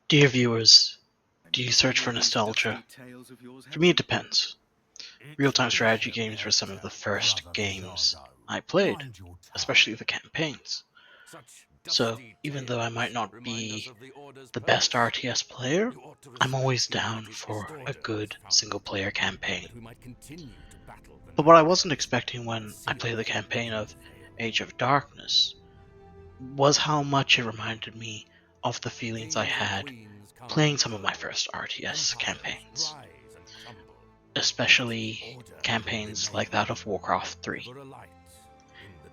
Dear viewers, do you search for nostalgia? For me, it depends. Real-time strategy games were some of the first games I played, especially the campaigns. So, even though I might not be the best RTS player, I'm always down for a good single-player campaign. But what I wasn't expecting when I played the campaign of Age of Darkness was how much it reminded me of the feelings I had playing some of my first RTS campaigns, especially campaigns like that of Warcraft 3.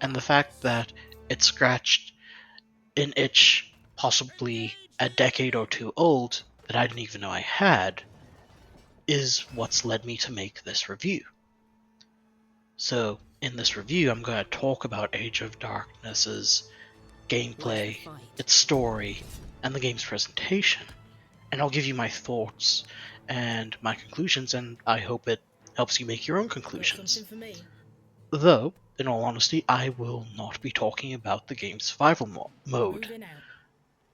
And the fact that it scratched an itch possibly a decade or two old that I didn't even know I had is what's led me to make this review. So in this review I'm going to talk about Age of Darkness's gameplay, its story, and the game's presentation. And I'll give you my thoughts and my conclusions, and I hope it helps you make your own conclusions. Though, in all honesty, I will not be talking about the game's survival mode.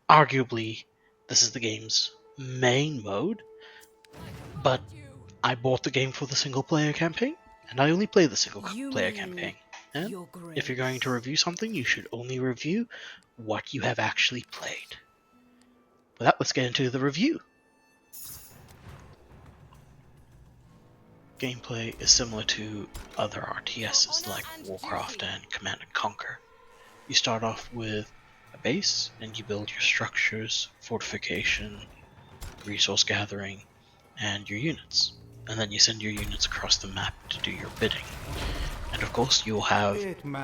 Arguably, this is the game's main mode, but I bought the game for the single-player campaign, and I only play the single-player campaign. And if you're going to review something, you should only review what you have actually played. With that, let's get into the review. Gameplay is similar to other RTSs like Warcraft and Command & Conquer. You start off with a base, and you build your structures, fortification, resource gathering, and your units. And then you send your units across the map to do your bidding. And of course you will have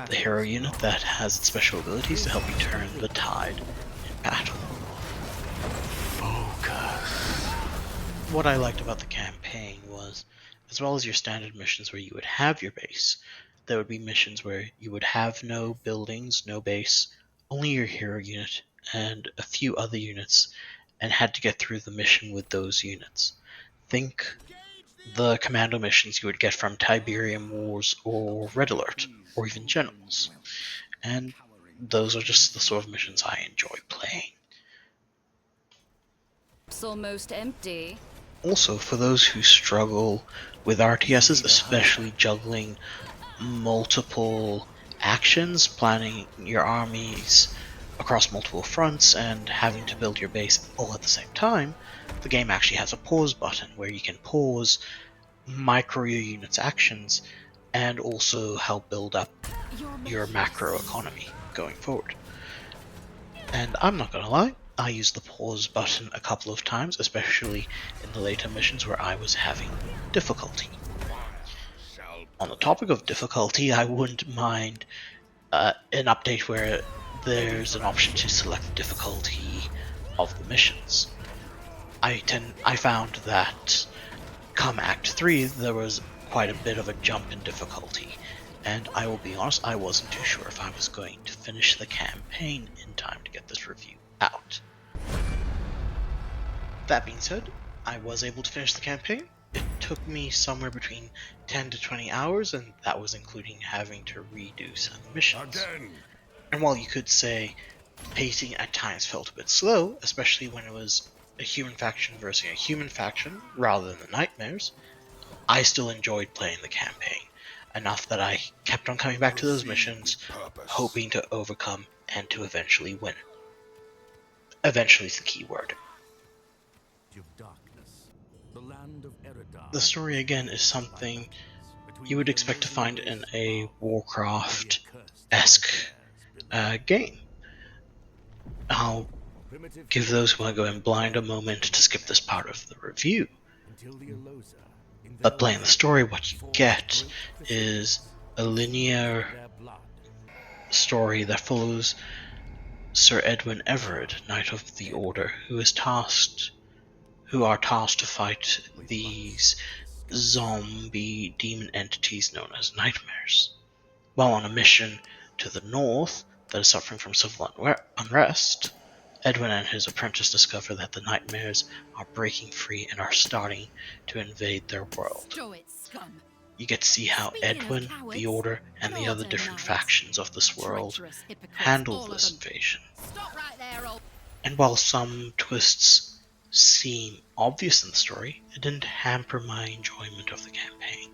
the hero unit that has its special abilities to help you turn the tide in battle. What I liked about the campaign was, as well as your standard missions where you would have your base, there would be missions where you would have no buildings, no base, only your hero unit and a few other units, and had to get through the mission with those units. Think the commando missions you would get from Tiberium Wars or Red Alert, or even Generals. And those are just the sort of missions I enjoy playing. It's almost empty. Also, for those who struggle with RTSs, especially juggling multiple actions, planning your armies across multiple fronts, and having to build your base all at the same time, the game actually has a pause button where you can pause, micro your unit's actions, and also help build up your macro economy going forward. And I'm not gonna lie, I used the pause button a couple of times, especially in the later missions where I was having difficulty. On the topic of difficulty, I wouldn't mind an update where there's an option to select the difficulty of the missions. I found that come Act 3 there was quite a bit of a jump in difficulty, and I will be honest, I wasn't too sure if I was going to finish the campaign in time to get this review out. That being said, I was able to finish the campaign. It took me somewhere between 10 to 20 hours, and that was including having to redo some missions. And while you could say pacing at times felt a bit slow, especially when it was a human faction versus a human faction rather than the nightmares, I still enjoyed playing the campaign enough that I kept on coming back to those missions, hoping to overcome and to eventually win. Eventually is the key word. The story again is something you would expect to find in a Warcraft-esque game. I'll give those who want to go in blind a moment to skip this part of the review. But playing the story, what you get is a linear story that follows Sir Edwin Everett, Knight of the Order, who are tasked to fight these zombie demon entities known as nightmares. While on a mission to the north that is suffering from civil unrest, Edwin and his apprentice discover that the nightmares are breaking free and are starting to invade their world. You get to see how Edwin, the Order, and the other different factions of this world handle this invasion. And while some twists seem obvious in the story, it didn't hamper my enjoyment of the campaign.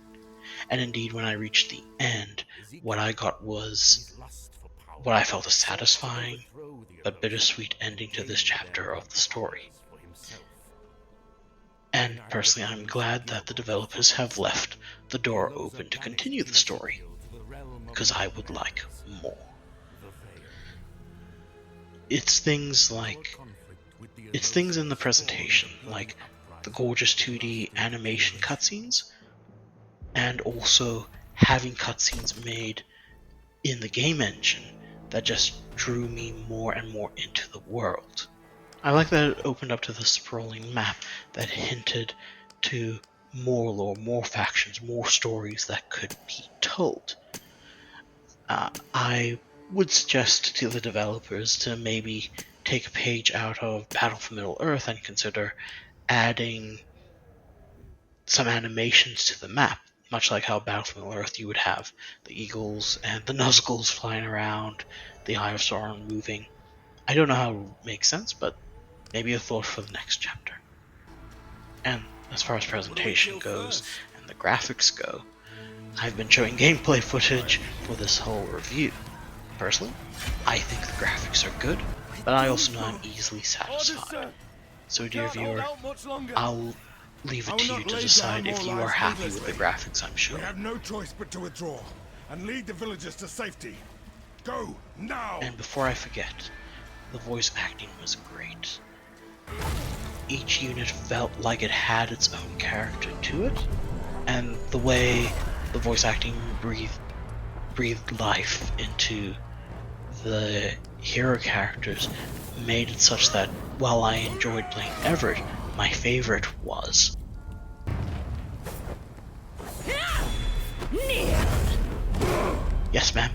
And indeed, when I reached the end, what I got was what I felt a satisfying but bittersweet ending to this chapter of the story. And personally, I'm glad that the developers have left the door open to continue the story, because I would like more. It's things in the presentation, like the gorgeous 2D animation cutscenes, and also having cutscenes made in the game engine that just drew me more and more into the world. I like that it opened up to the sprawling map that hinted to more lore, more factions, more stories that could be told. I would suggest to the developers to maybe take a page out of Battle for Middle-earth and consider adding some animations to the map, much like how Battle for Middle-earth you would have the eagles and the Nuzgles flying around, the Eye of Sauron moving. I don't know how it would make sense, but maybe a thought for the next chapter. And as far as presentation goes and the graphics go, I've been showing gameplay footage for this whole review. Personally, I think the graphics are good, but I also know I'm easily satisfied. So dear viewer, I'll leave it to you to decide if you are happy with the graphics I'm showing. We have no choice but to withdraw and lead the villagers to safety. Go, now! And before I forget, the voice acting was great. Each unit felt like it had its own character to it, and the way the voice acting breathed life into the hero characters made it such that while I enjoyed playing Everett, my favorite was. Yes, ma'am.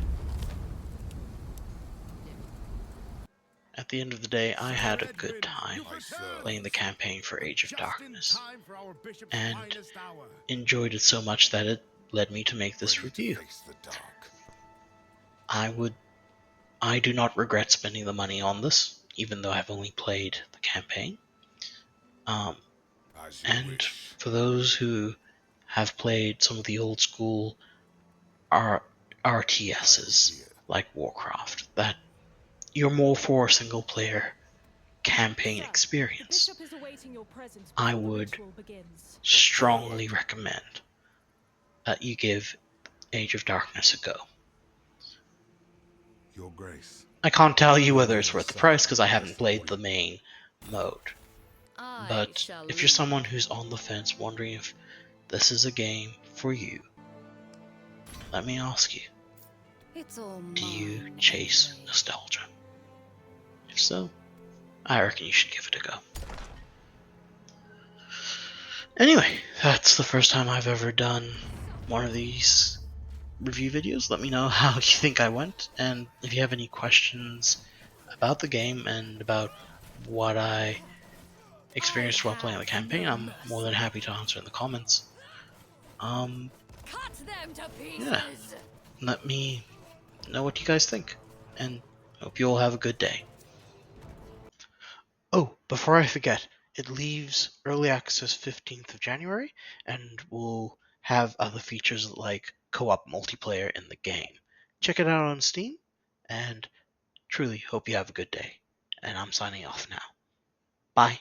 At the end of the day, I had a good time playing the campaign for Age of Darkness, and enjoyed it so much that it led me to make this review. I do not regret spending the money on this, even though I've only played the campaign. And for those who have played some of the old school RTSs like Warcraft, that you're more for a single player campaign experience, I would strongly recommend that you give Age of Darkness a go. Your Grace. I can't tell you whether it's worth the price because I haven't played the main mode. But if you're someone who's on the fence wondering if this is a game for you, let me ask you, do you chase nostalgia? If so, I reckon you should give it a go. Anyway, that's the first time I've ever done one of these review videos. Let me know how you think I went, and if you have any questions about the game and about what I experienced while playing the campaign, I'm more than happy to answer in the comments. Yeah, let me know what you guys think, and hope you all have a good day. Oh, before I forget, it leaves early access 15th of January, and will have other features like co-op multiplayer in the game. Check it out on Steam, and truly hope you have a good day. And I'm signing off now. Bye.